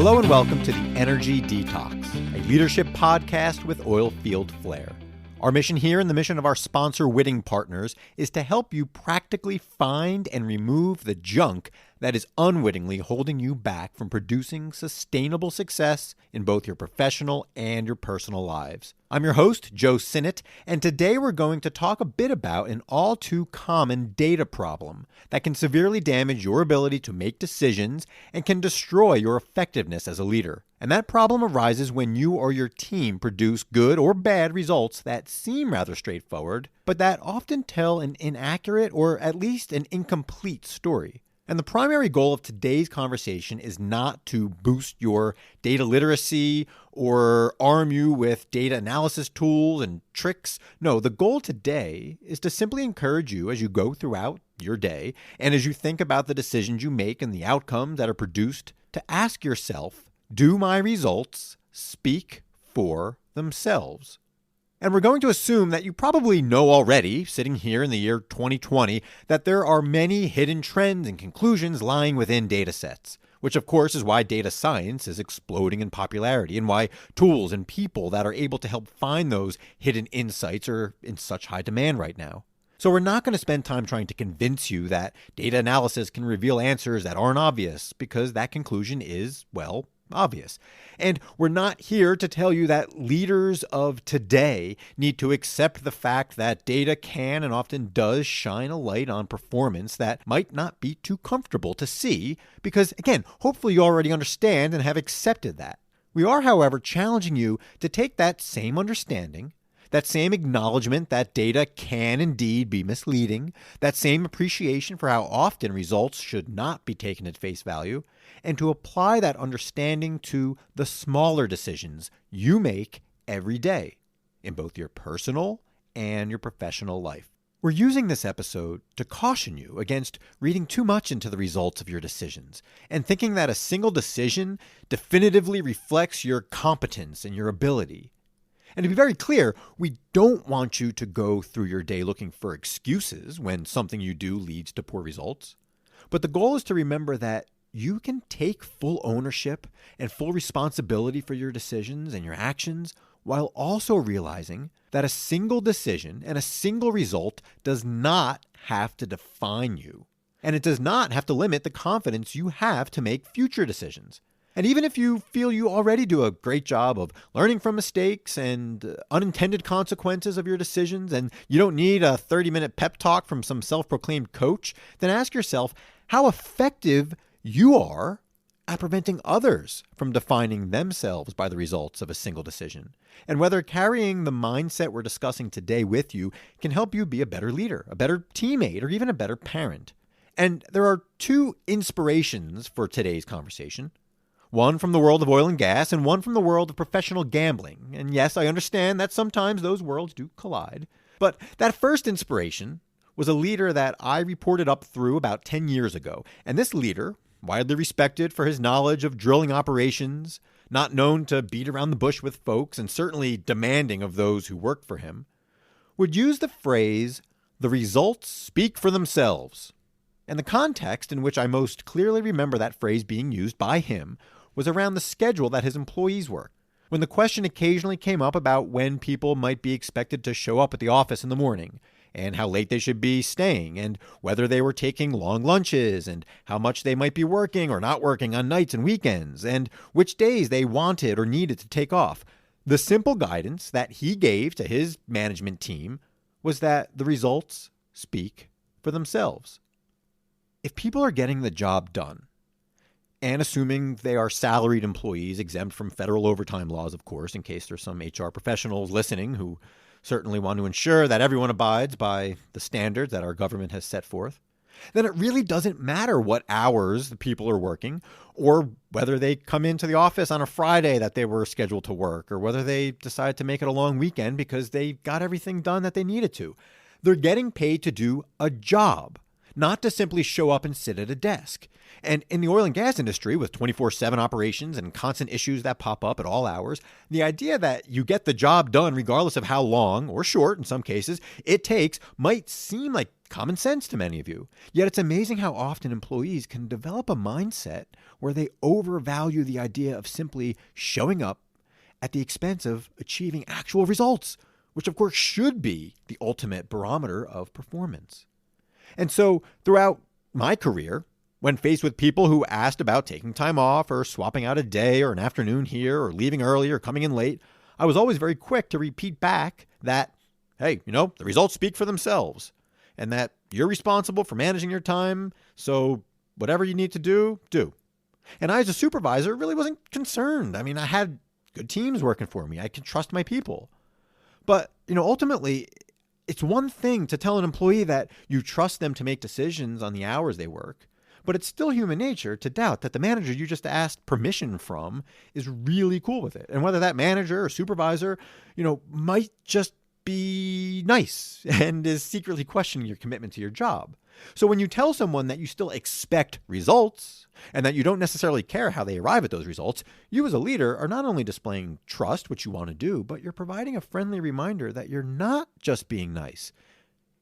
Hello and welcome to the Energy Detox, a leadership podcast with oil field flair. Our mission here and the mission of our sponsor, Whitting Partners, is to help you practically find and remove the junk that is unwittingly holding you back from producing sustainable success in both your professional and your personal lives. I'm your host, Joe Sinnott, and today we're going to talk a bit about an all too common data problem that can severely damage your ability to make decisions and can destroy your effectiveness as a leader. And that problem arises when you or your team produce good or bad results that seem rather straightforward, but that often tell an inaccurate or at least an incomplete story. And the primary goal of today's conversation is not to boost your data literacy or arm you with data analysis tools and tricks. No, the goal today is to simply encourage you as you go throughout your day and as you think about the decisions you make and the outcomes that are produced to ask yourself, do my results speak for themselves? And we're going to assume that you probably know already, sitting here in the year 2020, that there are many hidden trends and conclusions lying within data sets, which of course is why data science is exploding in popularity and why tools and people that are able to help find those hidden insights are in such high demand right now. So we're not going to spend time trying to convince you that data analysis can reveal answers that aren't obvious, because that conclusion is, well, obvious. And we're not here to tell you that leaders of today need to accept the fact that data can and often does shine a light on performance that might not be too comfortable to see, because again, hopefully you already understand and have accepted that. We are, however, challenging you to take that same understanding, that same acknowledgement that data can indeed be misleading, that same appreciation for how often results should not be taken at face value, and to apply that understanding to the smaller decisions you make every day in both your personal and your professional life. We're using this episode to caution you against reading too much into the results of your decisions and thinking that a single decision definitively reflects your competence and your ability. And to be very clear, we don't want you to go through your day looking for excuses when something you do leads to poor results. But the goal is to remember that you can take full ownership and full responsibility for your decisions and your actions while also realizing that a single decision and a single result does not have to define you. And it does not have to limit the confidence you have to make future decisions. And even if you feel you already do a great job of learning from mistakes and unintended consequences of your decisions, and you don't need a 30-minute pep talk from some self-proclaimed coach, then ask yourself how effective you are at preventing others from defining themselves by the results of a single decision, and whether carrying the mindset we're discussing today with you can help you be a better leader, a better teammate, or even a better parent. And there are two inspirations for today's conversation. One from the world of oil and gas and one from the world of professional gambling. And yes, I understand that sometimes those worlds do collide. But that first inspiration was a leader that I reported up through about 10 years ago. And this leader, widely respected for his knowledge of drilling operations, not known to beat around the bush with folks, and certainly demanding of those who worked for him, would use the phrase, "the results speak for themselves." And the context in which I most clearly remember that phrase being used by him was around the schedule that his employees worked, when the question occasionally came up about when people might be expected to show up at the office in the morning, and how late they should be staying, and whether they were taking long lunches, and how much they might be working or not working on nights and weekends, and which days they wanted or needed to take off. The simple guidance that he gave to his management team was that the results speak for themselves. If people are getting the job done, and assuming they are salaried employees exempt from federal overtime laws, of course, in case there's some HR professionals listening who certainly want to ensure that everyone abides by the standards that our government has set forth, then it really doesn't matter what hours the people are working, or whether they come into the office on a Friday that they were scheduled to work, or whether they decide to make it a long weekend because they got everything done that they needed to. They're getting paid to do a job. not to simply show up and sit at a desk. And in the oil and gas industry, with 24/7 operations and constant issues that pop up at all hours, the idea that you get the job done regardless of how long, or short in some cases, it takes might seem like common sense to many of you. Yet it's amazing how often employees can develop a mindset where they overvalue the idea of simply showing up at the expense of achieving actual results, which of course should be the ultimate barometer of performance. And so throughout my career, when faced with people who asked about taking time off or swapping out a day or an afternoon here or leaving early or coming in late, I was always very quick to repeat back that, hey, the results speak for themselves and that you're responsible for managing your time. So whatever you need to do, do. And I, as a supervisor, really wasn't concerned. I mean, I had good teams working for me. I could trust my people. But, ultimately, it's one thing to tell an employee that you trust them to make decisions on the hours they work, but it's still human nature to doubt that the manager you just asked permission from is really cool with it. And whether that manager or supervisor, might just be nice and is secretly questioning your commitment to your job. So when you tell someone that you still expect results and that you don't necessarily care how they arrive at those results, you as a leader are not only displaying trust, which you want to do, but you're providing a friendly reminder that you're not just being nice.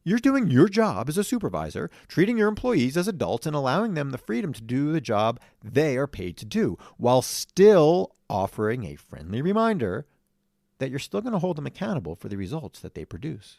You're doing your job as a supervisor, treating your employees as adults and allowing them the freedom to do the job they are paid to do, while still offering a friendly reminder that you're still going to hold them accountable for the results that they produce.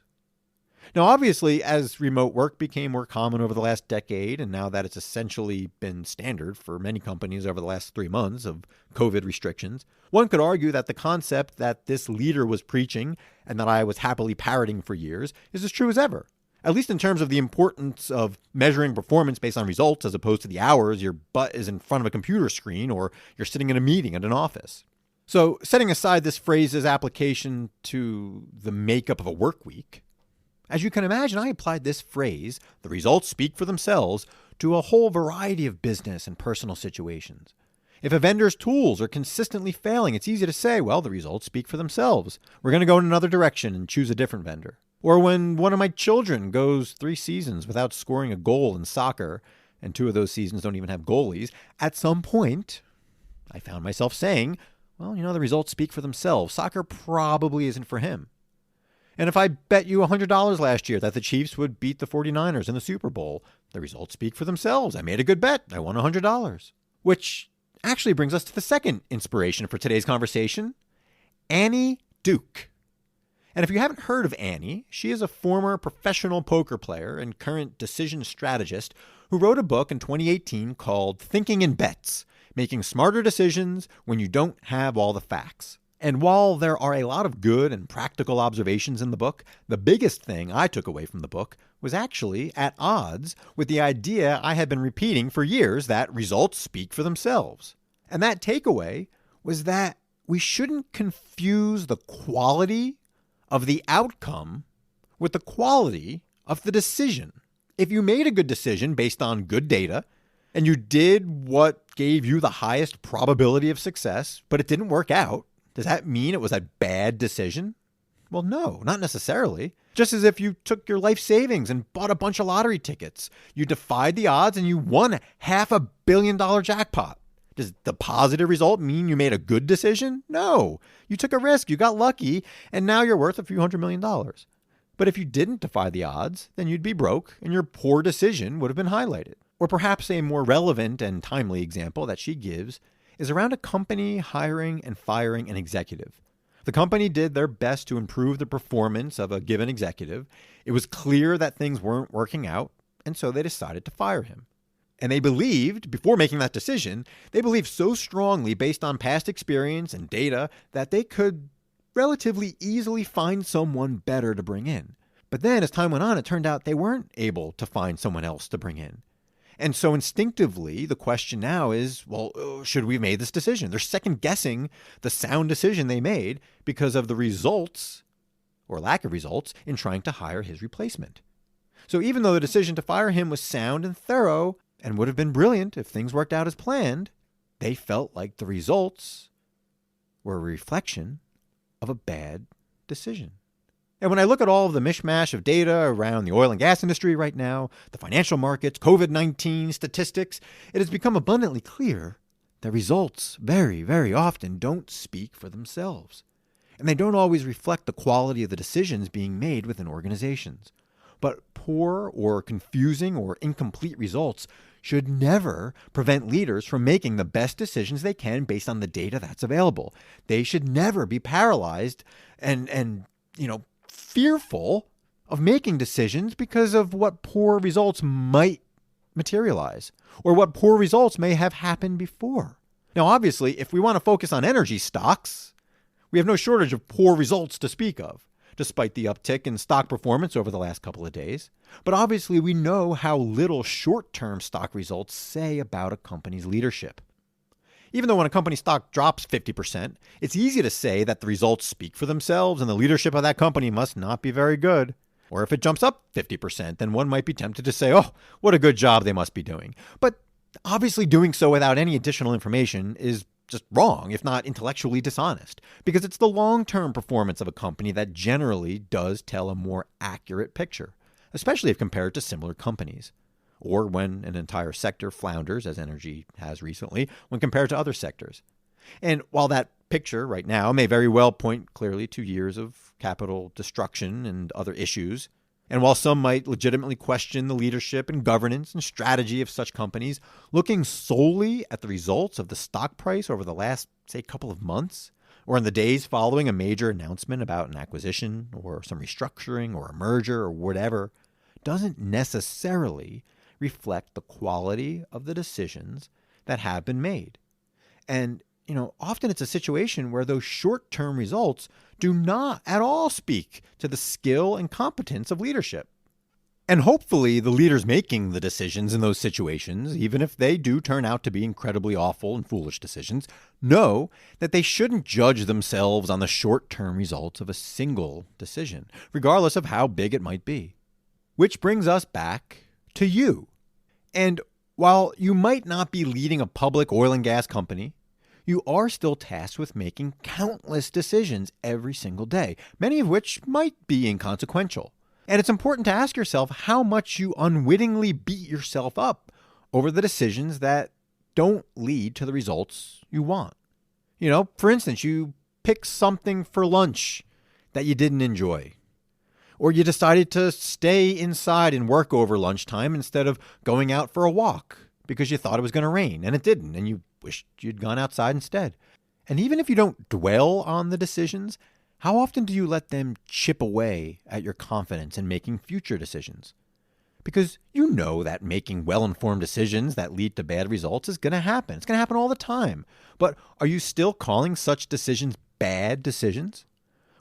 Now, obviously, as remote work became more common over the last decade, and now that it's essentially been standard for many companies over the last 3 months of COVID restrictions, one could argue that the concept that this leader was preaching and that I was happily parroting for years is as true as ever, at least in terms of the importance of measuring performance based on results as opposed to the hours your butt is in front of a computer screen or you're sitting in a meeting at an office. So setting aside this phrase's application to the makeup of a work week, as you can imagine, I applied this phrase, the results speak for themselves, to a whole variety of business and personal situations. If a vendor's tools are consistently failing, it's easy to say, well, the results speak for themselves. We're going to go in another direction and choose a different vendor. Or when one of my children goes 3 seasons without scoring a goal in soccer, and 2 of those seasons don't even have goalies, at some point, I found myself saying, well, the results speak for themselves. Soccer probably isn't for him. And if I bet you $100 last year that the Chiefs would beat the 49ers in the Super Bowl, the results speak for themselves. I made a good bet. I won $100. Which actually brings us to the second inspiration for today's conversation, Annie Duke. And if you haven't heard of Annie, she is a former professional poker player and current decision strategist who wrote a book in 2018 called Thinking in Bets, Making Smarter Decisions When You Don't Have All the Facts. And while there are a lot of good and practical observations in the book, the biggest thing I took away from the book was actually at odds with the idea I had been repeating for years that results speak for themselves. And that takeaway was that we shouldn't confuse the quality of the outcome with the quality of the decision. If you made a good decision based on good data, and you did what gave you the highest probability of success, but it didn't work out, does that mean it was a bad decision? Well, no, not necessarily. Just as if you took your life savings and bought a bunch of lottery tickets, you defied the odds and you won $500 million jackpot. Does the positive result mean you made a good decision? No. You took a risk, you got lucky, and now you're worth a few $100 million. But if you didn't defy the odds, then you'd be broke and your poor decision would have been highlighted. Or perhaps a more relevant and timely example that she gives is around a company hiring and firing an executive. The company did their best to improve the performance of a given executive. It was clear that things weren't working out, and so they decided to fire him. And they believed, before making that decision, they believed so strongly based on past experience and data that they could relatively easily find someone better to bring in. But then as time went on, it turned out they weren't able to find someone else to bring in. And so instinctively, the question now is, well, should we have made this decision? They're second guessing the sound decision they made because of the results or lack of results in trying to hire his replacement. So even though the decision to fire him was sound and thorough and would have been brilliant if things worked out as planned, they felt like the results were a reflection of a bad decision. And when I look at all of the mishmash of data around the oil and gas industry right now, the financial markets, COVID-19 statistics, it has become abundantly clear that results very, very often don't speak for themselves. And they don't always reflect the quality of the decisions being made within organizations. But poor or confusing or incomplete results should never prevent leaders from making the best decisions they can based on the data that's available. They should never be paralyzed and fearful of making decisions because of what poor results might materialize or what poor results may have happened before. Now, obviously, if we want to focus on energy stocks, we have no shortage of poor results to speak of, despite the uptick in stock performance over the last couple of days. But obviously, we know how little short-term stock results say about a company's leadership. Even though when a company stock drops 50%, it's easy to say that the results speak for themselves and the leadership of that company must not be very good. Or if it jumps up 50%, then one might be tempted to say, oh, what a good job they must be doing. But obviously doing so without any additional information is just wrong, if not intellectually dishonest, because it's the long-term performance of a company that generally does tell a more accurate picture, especially if compared to similar companies, or when an entire sector flounders, as energy has recently, when compared to other sectors. And while that picture right now may very well point clearly to years of capital destruction and other issues, and while some might legitimately question the leadership and governance and strategy of such companies, looking solely at the results of the stock price over the last, say, couple of months, or in the days following a major announcement about an acquisition or some restructuring or a merger or whatever, doesn't necessarily reflect the quality of the decisions that have been made. And often it's a situation where those short-term results do not at all speak to the skill and competence of leadership. And hopefully the leaders making the decisions in those situations, even if they do turn out to be incredibly awful and foolish decisions, know that they shouldn't judge themselves on the short-term results of a single decision, regardless of how big it might be. Which brings us back to you. And while you might not be leading a public oil and gas company, you are still tasked with making countless decisions every single day, many of which might be inconsequential. And it's important to ask yourself how much you unwittingly beat yourself up over the decisions that don't lead to the results you want. For instance, you pick something for lunch that you didn't enjoy. Or you decided to stay inside and work over lunchtime instead of going out for a walk because you thought it was going to rain and it didn't, and you wished you'd gone outside instead. And even if you don't dwell on the decisions, how often do you let them chip away at your confidence in making future decisions? Because you know that making well-informed decisions that lead to bad results is going to happen. It's going to happen all the time. But are you still calling such decisions bad decisions?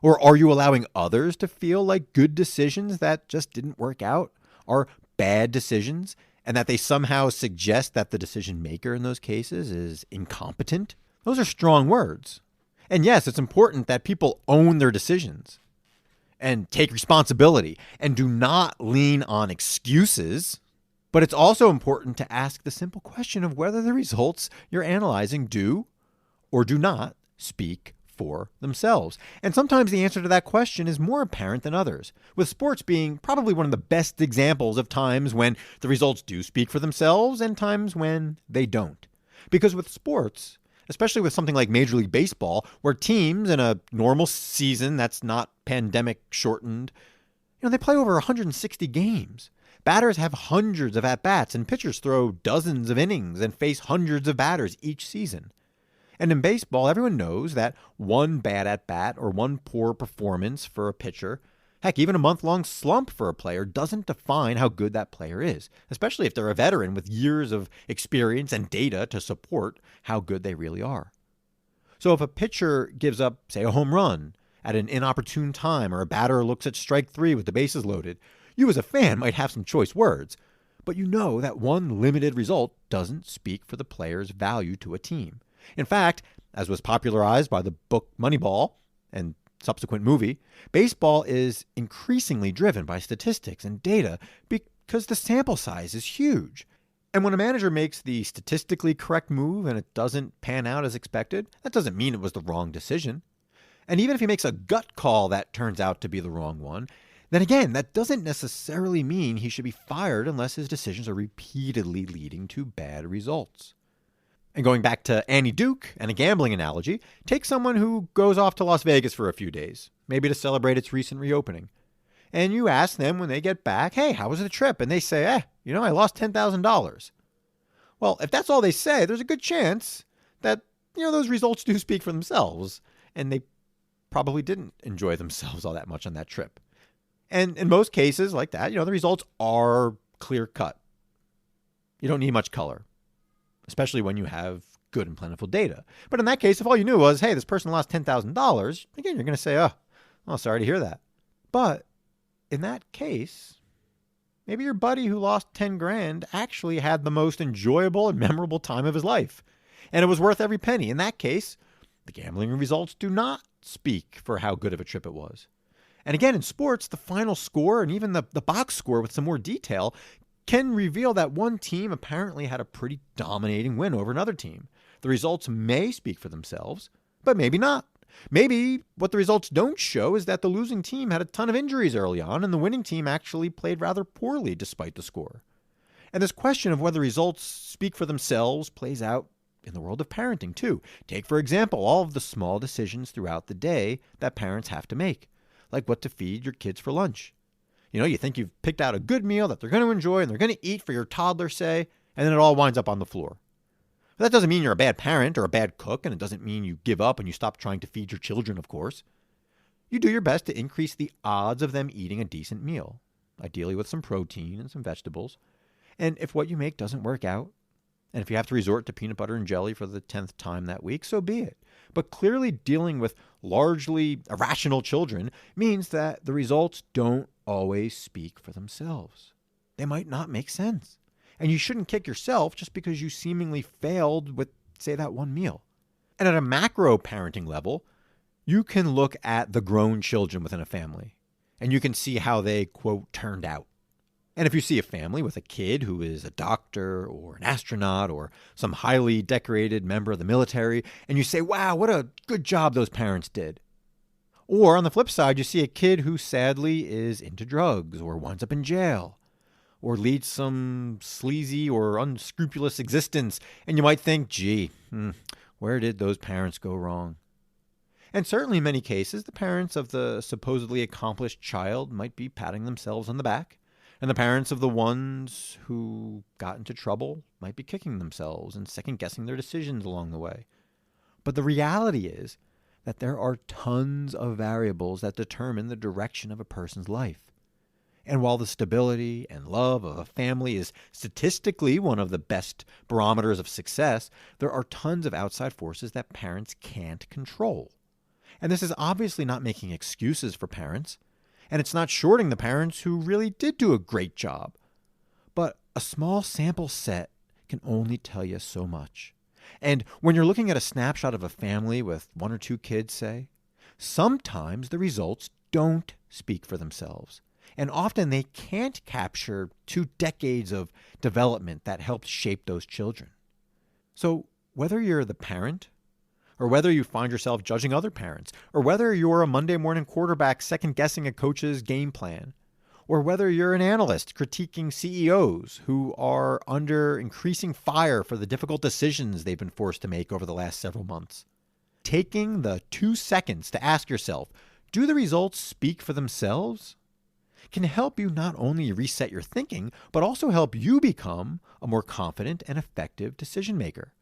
Or are you allowing others to feel like good decisions that just didn't work out are bad decisions, and that they somehow suggest that the decision maker in those cases is incompetent? Those are strong words. And yes, it's important that people own their decisions and take responsibility and do not lean on excuses. But it's also important to ask the simple question of whether the results you're analyzing do or do not speak for themselves. And sometimes the answer to that question is more apparent than others, with sports being probably one of the best examples of times when the results do speak for themselves and times when they don't. Because with sports, especially with something like Major League Baseball, where teams in a normal season that's not pandemic shortened, they play over 160 games. Batters have hundreds of at-bats and pitchers throw dozens of innings and face hundreds of batters each season. And in baseball, everyone knows that one bad at-bat or one poor performance for a pitcher, heck, even a month-long slump for a player, doesn't define how good that player is, especially if they're a veteran with years of experience and data to support how good they really are. So if a pitcher gives up, say, a home run at an inopportune time, or a batter looks at strike three with the bases loaded, you as a fan might have some choice words, but you know that one limited result doesn't speak for the player's value to a team. In fact, as was popularized by the book Moneyball and subsequent movie, baseball is increasingly driven by statistics and data because the sample size is huge. And when a manager makes the statistically correct move and it doesn't pan out as expected, that doesn't mean it was the wrong decision. And even if he makes a gut call that turns out to be the wrong one, then again, that doesn't necessarily mean he should be fired unless his decisions are repeatedly leading to bad results. And going back to Annie Duke and a gambling analogy, take someone who goes off to Las Vegas for a few days, maybe to celebrate its recent reopening. And you ask them when they get back, hey, how was the trip? And they say, I lost $10,000. Well, if that's all they say, there's a good chance that, those results do speak for themselves. And they probably didn't enjoy themselves all that much on that trip. And in most cases like that, the results are clear cut. You don't need much color, especially when you have good and plentiful data. But in that case, if all you knew was, hey, this person lost $10,000, again, you're going to say, oh, sorry to hear that. But in that case, maybe your buddy who lost 10 grand actually had the most enjoyable and memorable time of his life. And it was worth every penny. In that case, the gambling results do not speak for how good of a trip it was. And again, in sports, the final score and even the box score with some more detail can reveal that one team apparently had a pretty dominating win over another team. The results may speak for themselves, but maybe not. Maybe what the results don't show is that the losing team had a ton of injuries early on and the winning team actually played rather poorly despite the score. And this question of whether results speak for themselves plays out in the world of parenting too. Take, for example, all of the small decisions throughout the day that parents have to make, like what to feed your kids for lunch. You think you've picked out a good meal that they're going to enjoy and they're going to eat for your toddler, say, and then it all winds up on the floor. But that doesn't mean you're a bad parent or a bad cook, and it doesn't mean you give up and you stop trying to feed your children, of course. You do your best to increase the odds of them eating a decent meal, ideally with some protein and some vegetables. And if what you make doesn't work out, and if you have to resort to peanut butter and jelly for the 10th time that week, so be it. But clearly dealing with largely irrational children means that the results don't always speak for themselves. They might not make sense. And you shouldn't kick yourself just because you seemingly failed with, say, that one meal. And at a macro parenting level, you can look at the grown children within a family, and you can see how they, quote, turned out. And if you see a family with a kid who is a doctor or an astronaut or some highly decorated member of the military, and you say, wow, what a good job those parents did. Or on the flip side, you see a kid who sadly is into drugs or winds up in jail or leads some sleazy or unscrupulous existence, and you might think, where did those parents go wrong? And certainly in many cases, the parents of the supposedly accomplished child might be patting themselves on the back. And the parents of the ones who got into trouble might be kicking themselves and second-guessing their decisions along the way. But the reality is that there are tons of variables that determine the direction of a person's life. And while the stability and love of a family is statistically one of the best barometers of success, there are tons of outside forces that parents can't control. And this is obviously not making excuses for parents. And it's not shorting the parents who really did do a great job. But a small sample set can only tell you so much. And when you're looking at a snapshot of a family with one or two kids, say, sometimes the results don't speak for themselves. And often they can't capture 2 decades of development that helped shape those children. So whether you're the parent, or whether you find yourself judging other parents, or whether you're a Monday morning quarterback second-guessing a coach's game plan, or whether you're an analyst critiquing CEOs who are under increasing fire for the difficult decisions they've been forced to make over the last several months, taking the 2 seconds to ask yourself, do the results speak for themselves? Can help you not only reset your thinking, but also help you become a more confident and effective decision maker.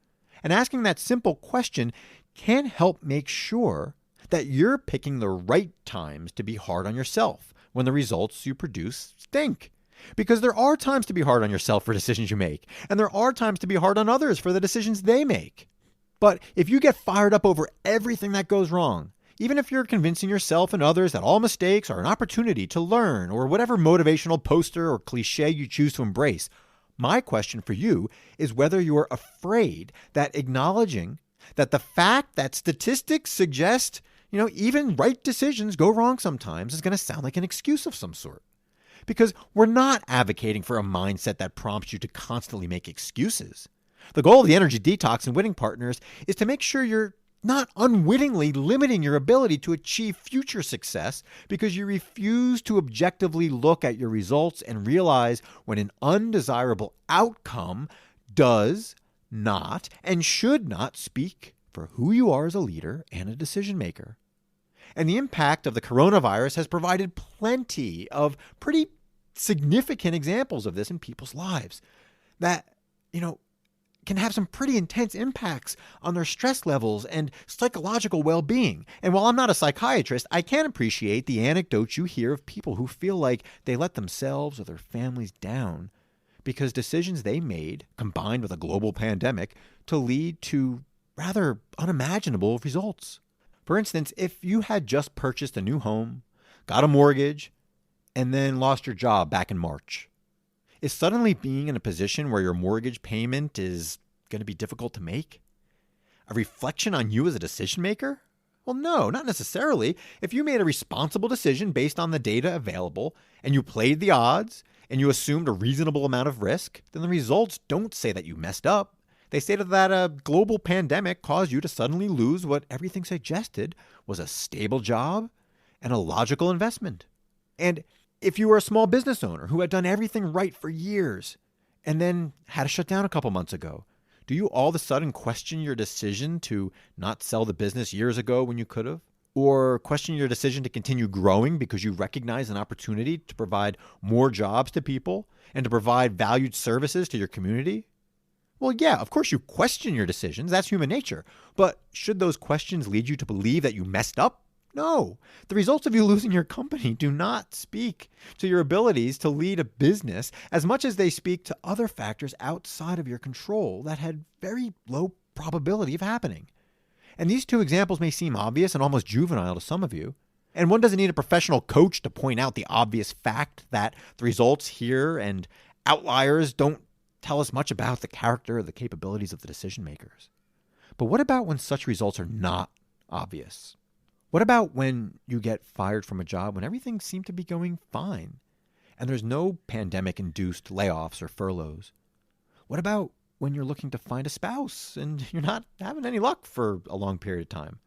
And asking that simple question can help make sure that you're picking the right times to be hard on yourself when the results you produce stink. Because there are times to be hard on yourself for decisions you make, and there are times to be hard on others for the decisions they make. But if you get fired up over everything that goes wrong, even if you're convincing yourself and others that all mistakes are an opportunity to learn, or whatever motivational poster or cliche you choose to embrace, my question for you is whether you're afraid that acknowledging that the fact that statistics suggest, even right decisions go wrong sometimes is going to sound like an excuse of some sort. Because we're not advocating for a mindset that prompts you to constantly make excuses. The goal of the Energy Detox and Winning Partners is to make sure you're not unwittingly limiting your ability to achieve future success because you refuse to objectively look at your results and realize when an undesirable outcome does not and should not speak for who you are as a leader and a decision maker. And the impact of the coronavirus has provided plenty of pretty significant examples of this in people's lives that, can have some pretty intense impacts on their stress levels and psychological well-being. And while I'm not a psychiatrist, I can appreciate the anecdotes you hear of people who feel like they let themselves or their families down because decisions they made, combined with a global pandemic, to lead to rather unimaginable results. For instance, if you had just purchased a new home, got a mortgage, and then lost your job back in March, is suddenly being in a position where your mortgage payment is going to be difficult to make a reflection on you as a decision maker? Well, no, not necessarily. If you made a responsible decision based on the data available and you played the odds and you assumed a reasonable amount of risk, then the results don't say that you messed up. They say that a global pandemic caused you to suddenly lose what everything suggested was a stable job and a logical investment. And if you were a small business owner who had done everything right for years and then had to shut down a couple months ago, do you all of a sudden question your decision to not sell the business years ago when you could have? Or question your decision to continue growing because you recognize an opportunity to provide more jobs to people and to provide valued services to your community? Well, yeah, of course you question your decisions. That's human nature. But should those questions lead you to believe that you messed up? No. The results of you losing your company do not speak to your abilities to lead a business as much as they speak to other factors outside of your control that had very low probability of happening. And these two examples may seem obvious and almost juvenile to some of you. And one doesn't need a professional coach to point out the obvious fact that the results here and outliers don't tell us much about the character or the capabilities of the decision makers. But what about when such results are not obvious? What about when you get fired from a job when everything seemed to be going fine and there's no pandemic-induced layoffs or furloughs? What about when you're looking to find a spouse and you're not having any luck for a long period of time?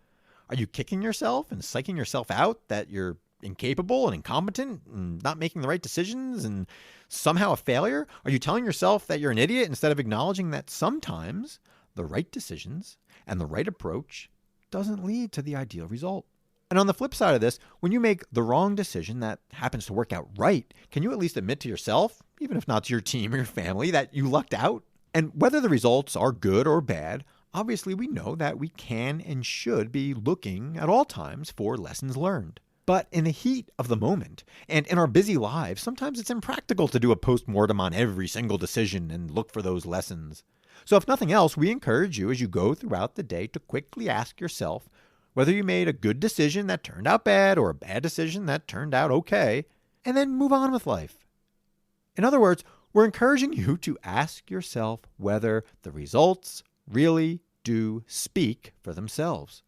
Are you kicking yourself and psyching yourself out that you're incapable and incompetent and not making the right decisions and somehow a failure? Are you telling yourself that you're an idiot instead of acknowledging that sometimes the right decisions and the right approach doesn't lead to the ideal result? And on the flip side of this, when you make the wrong decision that happens to work out right, can you at least admit to yourself, even if not to your team or your family, that you lucked out? And whether the results are good or bad, obviously we know that we can and should be looking at all times for lessons learned. But in the heat of the moment and in our busy lives, sometimes it's impractical to do a post-mortem on every single decision and look for those lessons. So if nothing else, we encourage you as you go throughout the day to quickly ask yourself whether you made a good decision that turned out bad or a bad decision that turned out okay, and then move on with life. In other words, we're encouraging you to ask yourself whether the results really do speak for themselves.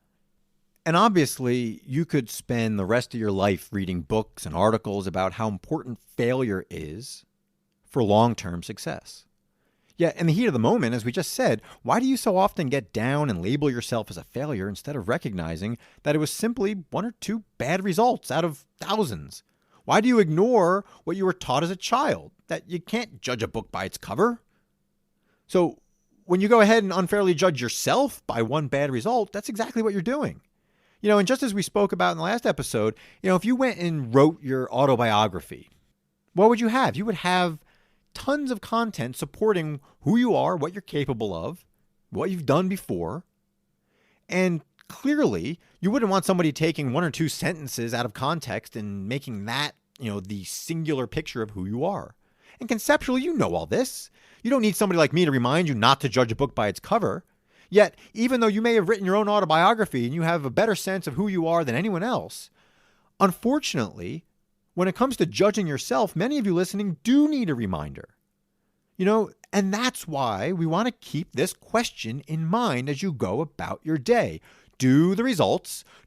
And obviously, you could spend the rest of your life reading books and articles about how important failure is for long-term success. Yet, in the heat of the moment, as we just said, why do you so often get down and label yourself as a failure instead of recognizing that it was simply one or two bad results out of thousands? Why do you ignore what you were taught as a child, that you can't judge a book by its cover? So, when you go ahead and unfairly judge yourself by one bad result, that's exactly what you're doing. And just as we spoke about in the last episode, if you went and wrote your autobiography, what would you have? You would have tons of content supporting who you are, what you're capable of, what you've done before. And clearly, you wouldn't want somebody taking one or two sentences out of context and making that, the singular picture of who you are. And conceptually, you know all this. You don't need somebody like me to remind you not to judge a book by its cover. Yet, even though you may have written your own autobiography and you have a better sense of who you are than anyone else, unfortunately, when it comes to judging yourself, many of you listening do need a reminder. And that's why we want to keep this question in mind as you go about your day. Do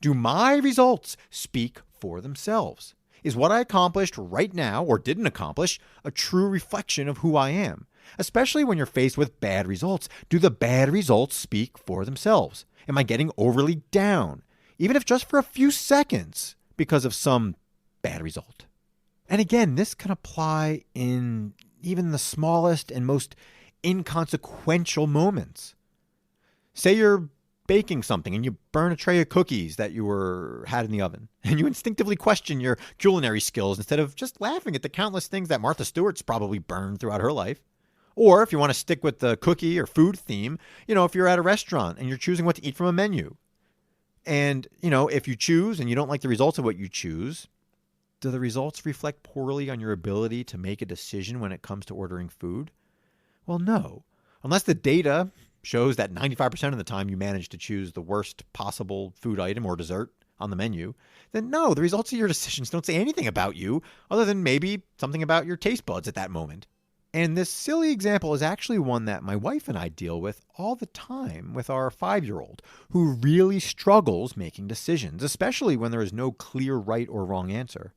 my results speak for themselves? Is what I accomplished right now or didn't accomplish a true reflection of who I am? especially when you're faced with bad results. Do the bad results speak for themselves? Am I getting overly down, even if just for a few seconds, because of some bad result? And again, this can apply in even the smallest and most inconsequential moments. Say you're baking something and you burn a tray of cookies that you had in the oven, and you instinctively question your culinary skills instead of just laughing at the countless things that Martha Stewart's probably burned throughout her life. Or if you want to stick with the cookie or food theme, if you're at a restaurant and you're choosing what to eat from a menu, and, if you choose and you don't like the results of what you choose, do the results reflect poorly on your ability to make a decision when it comes to ordering food? Well, no. Unless the data shows that 95% of the time you manage to choose the worst possible food item or dessert on the menu, then no, the results of your decisions don't say anything about you other than maybe something about your taste buds at that moment. And this silly example is actually one that my wife and I deal with all the time with our 5-year-old, who really struggles making decisions, especially when there is no clear right or wrong answer.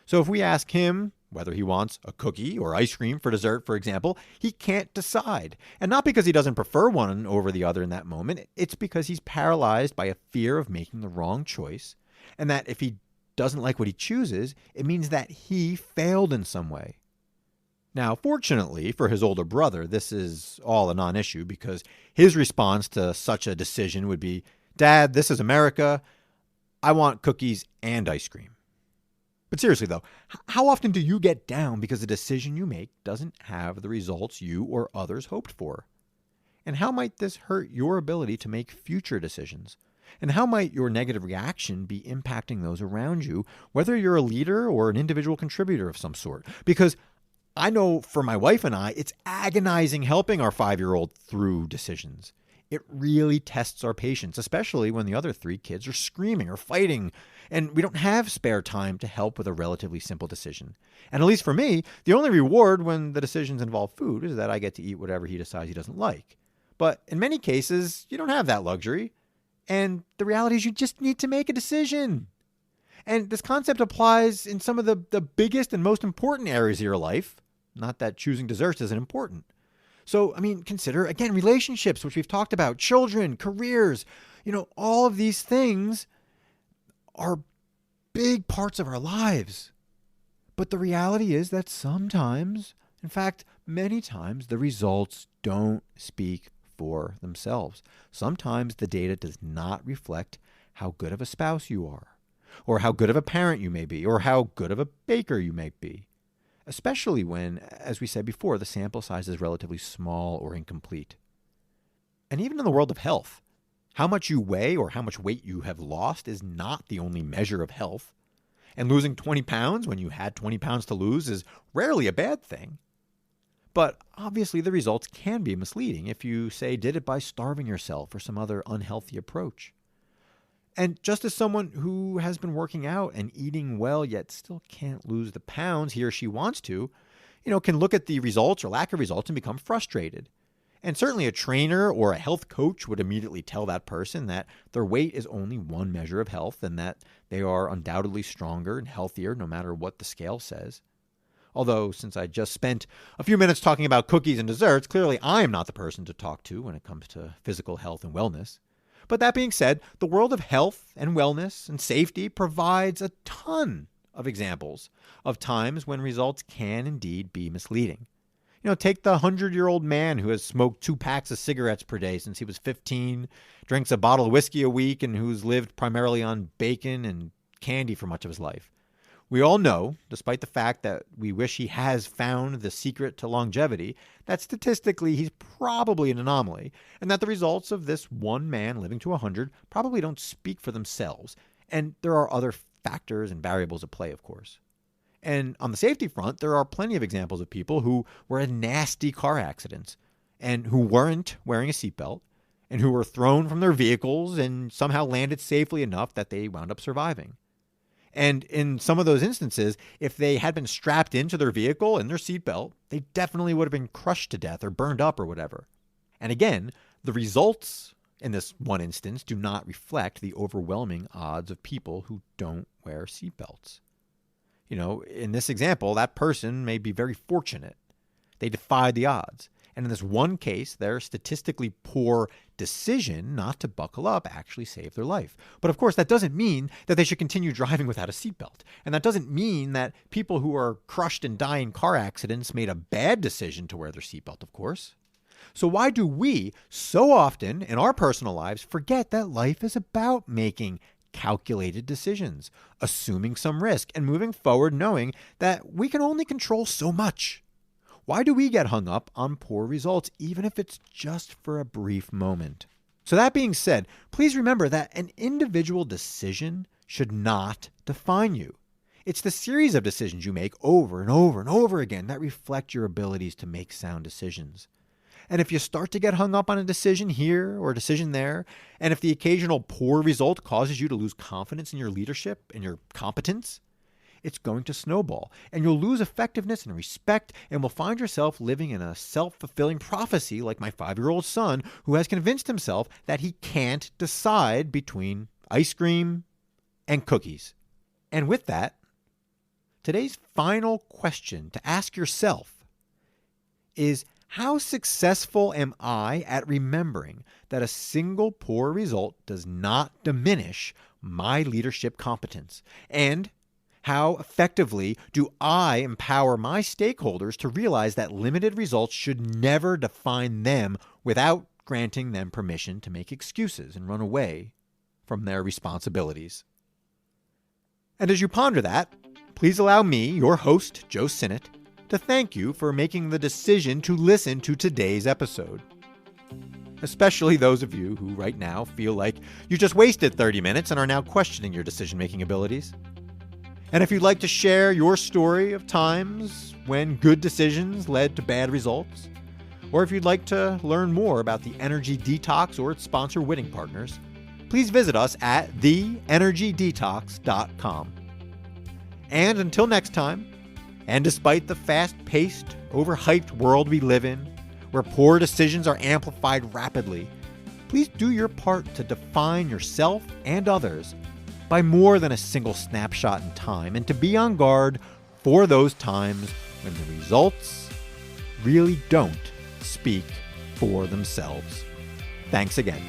So if we ask him whether he wants a cookie or ice cream for dessert, for example, he can't decide. And not because he doesn't prefer one over the other in that moment. It's because he's paralyzed by a fear of making the wrong choice, and that if he doesn't like what he chooses, it means that he failed in some way. Now, fortunately for his older brother, this is all a non-issue, because his response to such a decision would be, "Dad, this is America. I want cookies and ice cream." But seriously, though, how often do you get down because the decision you make doesn't have the results you or others hoped for? And how might this hurt your ability to make future decisions? And how might your negative reaction be impacting those around you, whether you're a leader or an individual contributor of some sort? Because I know for my wife and I, it's agonizing helping our 5-year-old through decisions. It really tests our patience, especially when the other 3 kids are screaming or fighting, and we don't have spare time to help with a relatively simple decision. And at least for me, the only reward when the decisions involve food is that I get to eat whatever he decides he doesn't like. But in many cases, you don't have that luxury. And the reality is you just need to make a decision. And this concept applies in some of the biggest and most important areas of your life. Not that choosing desserts isn't important. So, consider, again, relationships, which we've talked about, children, careers, all of these things are big parts of our lives. But the reality is that sometimes, in fact, many times, the results don't speak for themselves. Sometimes the data does not reflect how good of a spouse you are, or how good of a parent you may be, or how good of a baker you may be. Especially when, as we said before, the sample size is relatively small or incomplete. And even in the world of health, how much you weigh or how much weight you have lost is not the only measure of health. And losing 20 pounds when you had 20 pounds to lose is rarely a bad thing. But obviously the results can be misleading if you, say, did it by starving yourself or some other unhealthy approach. And just as someone who has been working out and eating well yet still can't lose the pounds he or she wants to, can look at the results or lack of results and become frustrated. And certainly a trainer or a health coach would immediately tell that person that their weight is only one measure of health and that they are undoubtedly stronger and healthier no matter what the scale says. Although, since I just spent a few minutes talking about cookies and desserts, clearly I am not the person to talk to when it comes to physical health and wellness. But that being said, the world of health and wellness and safety provides a ton of examples of times when results can indeed be misleading. Take the 100-year-old man who has smoked 2 packs of cigarettes per day since he was 15, drinks a bottle of whiskey a week, and who's lived primarily on bacon and candy for much of his life. We all know, despite the fact that we wish he has found the secret to longevity, that statistically he's probably an anomaly, and that the results of this one man living to 100 probably don't speak for themselves. And there are other factors and variables at play, of course. And on the safety front, there are plenty of examples of people who were in nasty car accidents and who weren't wearing a seatbelt and who were thrown from their vehicles and somehow landed safely enough that they wound up surviving. And in some of those instances, if they had been strapped into their vehicle and their seatbelt, they definitely would have been crushed to death or burned up or whatever. And again, the results in this one instance do not reflect the overwhelming odds of people who don't wear seatbelts. In this example, that person may be very fortunate. They defied the odds. And in this one case, their statistically poor decision not to buckle up actually saved their life. But of course, that doesn't mean that they should continue driving without a seatbelt. And that doesn't mean that people who are crushed and die in car accidents made a bad decision to wear their seatbelt, of course. So why do we so often in our personal lives forget that life is about making calculated decisions, assuming some risk, and moving forward knowing that we can only control so much? Why do we get hung up on poor results, even if it's just for a brief moment? So that being said, please remember that an individual decision should not define you. It's the series of decisions you make over and over and over again that reflect your abilities to make sound decisions. And if you start to get hung up on a decision here or a decision there, and if the occasional poor result causes you to lose confidence in your leadership and your competence, it's going to snowball, and you'll lose effectiveness and respect, and will find yourself living in a self-fulfilling prophecy like my 5-year-old son, who has convinced himself that he can't decide between ice cream and cookies. And with that, today's final question to ask yourself is, how successful am I at remembering that a single poor result does not diminish my leadership competence? And how effectively do I empower my stakeholders to realize that limited results should never define them without granting them permission to make excuses and run away from their responsibilities? And as you ponder that, please allow me, your host, Joe Sinnott, to thank you for making the decision to listen to today's episode. Especially those of you who right now feel like you just wasted 30 minutes and are now questioning your decision-making abilities. And if you'd like to share your story of times when good decisions led to bad results, or if you'd like to learn more about the Energy Detox or its sponsor Winning Partners, please visit us at theenergydetox.com. And until next time, and despite the fast-paced, overhyped world we live in, where poor decisions are amplified rapidly, please do your part to define yourself and others by more than a single snapshot in time, and to be on guard for those times when the results really don't speak for themselves. Thanks again.